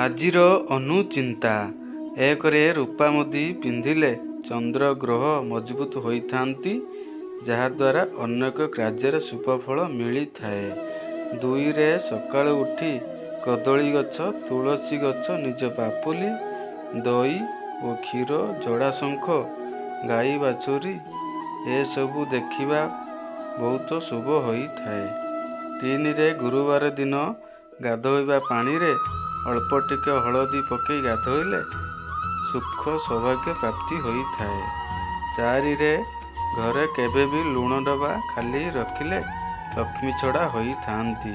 ଆଜିର ଅନୁଚିନ୍ତା। 1ରେ ରୂପା ମୁଦି ପିନ୍ଧିଲେ ଚନ୍ଦ୍ର ଗ୍ରହ ମଜବୁତ ହୋଇଥାନ୍ତି, ଯାହାଦ୍ୱାରା ଅନେକ କାର୍ଯ୍ୟରେ ଶୁଭଫଳ ମିଳିଥାଏ। 2ରେ ସକାଳୁ ଉଠି କଦଳୀ ଗଛ, ତୁଳସୀ ଗଛ, ନିଜ ପାପୁଲି, ଦହି ଓ କ୍ଷୀର, ଯୋଡ଼ା ଶଙ୍ଖ, ଗାଈ ବାଛୁରୀ ଏସବୁ ଦେଖିବା ବହୁତ ଶୁଭ ହୋଇଥାଏ। 3ରେ ଗୁରୁବାର ଦିନ ଗାଧୋଇବା ପାଣିରେ ଅଳ୍ପ ଟିକେ ହଳଦୀ ପକାଇ ଗାଧୋଇଲେ ସୁଖ ସୌଭାଗ୍ୟ ପ୍ରାପ୍ତି ହୋଇଥାଏ। 4ରେ ଘରେ କେବେ ବି ଲୁଣ ଡବା ଖାଲି ରଖିଲେ ଲକ୍ଷ୍ମୀ ଛଡ଼ା ହୋଇଥାନ୍ତି।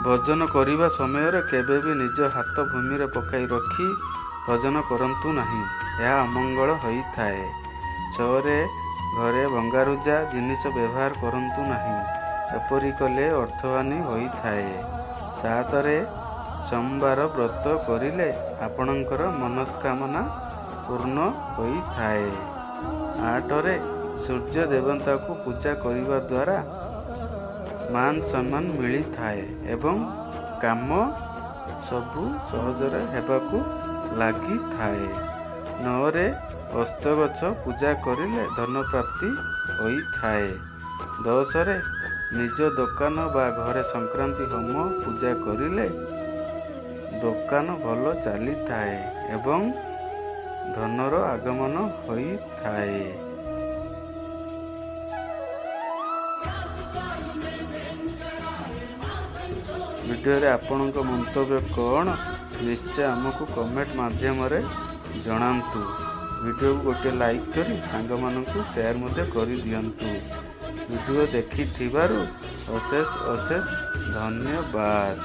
ଭୋଜନ କରିବା ସମୟରେ କେବେ ବି ନିଜ ହାତ ଭୂମିରେ ପକାଇ ରଖି ଭୋଜନ କରନ୍ତୁ ନାହିଁ, ଏହା ଅମଙ୍ଗଳ ହୋଇଥାଏ। 6ରେ ଘରେ ଭଙ୍ଗାରୁଜା ଜିନିଷ ବ୍ୟବହାର କରନ୍ତୁ ନାହିଁ, ଏପରି କଲେ ଅର୍ଥହାନି ହୋଇଥାଏ। 7ରେ ସୋମବାର ବ୍ରତ କରିଲେ ଆପଣଙ୍କର ମନସ୍କାମନା ପୂର୍ଣ୍ଣ ହୋଇଥାଏ। 8ରେ ସୂର୍ଯ୍ୟ ଦେବତାଙ୍କୁ ପୂଜା କରିବା ଦ୍ୱାରା ମାନ ସମ୍ମାନ ମିଳିଥାଏ ଏବଂ କାମ ସବୁ ସହଜରେ ହେବାକୁ ଲାଗିଥାଏ। 9ରେ ଅସ୍ତଗଛ ପୂଜା କରିଲେ ଧନ ପ୍ରାପ୍ତି ହୋଇଥାଏ। 10ରେ ନିଜ ଦୋକାନ ବା ଘରେ ସଂକ୍ରାନ୍ତି ହୋମ ପୂଜା କରିଲେ ଦୋକାନ ଭଲ ଚାଲିଥାଏ ଏବଂ ଧନର ଆଗମନ ହୋଇଥାଏ। ଭିଡ଼ିଓରେ ଆପଣଙ୍କ ମନ୍ତବ୍ୟ କ'ଣ? ନିଶ୍ଚୟ ଆମକୁ କମେଣ୍ଟ ମାଧ୍ୟମରେ ଜଣାନ୍ତୁ। ଭିଡ଼ିଓକୁ ଗୋଟିଏ ଲାଇକ୍ କରି ସାଙ୍ଗମାନଙ୍କୁ ସେୟାର ମଧ୍ୟ କରିଦିଅନ୍ତୁ। ଭିଡ଼ିଓ ଦେଖିଥିବାରୁ ଅଶେଷ ଅଶେଷ ଧନ୍ୟବାଦ।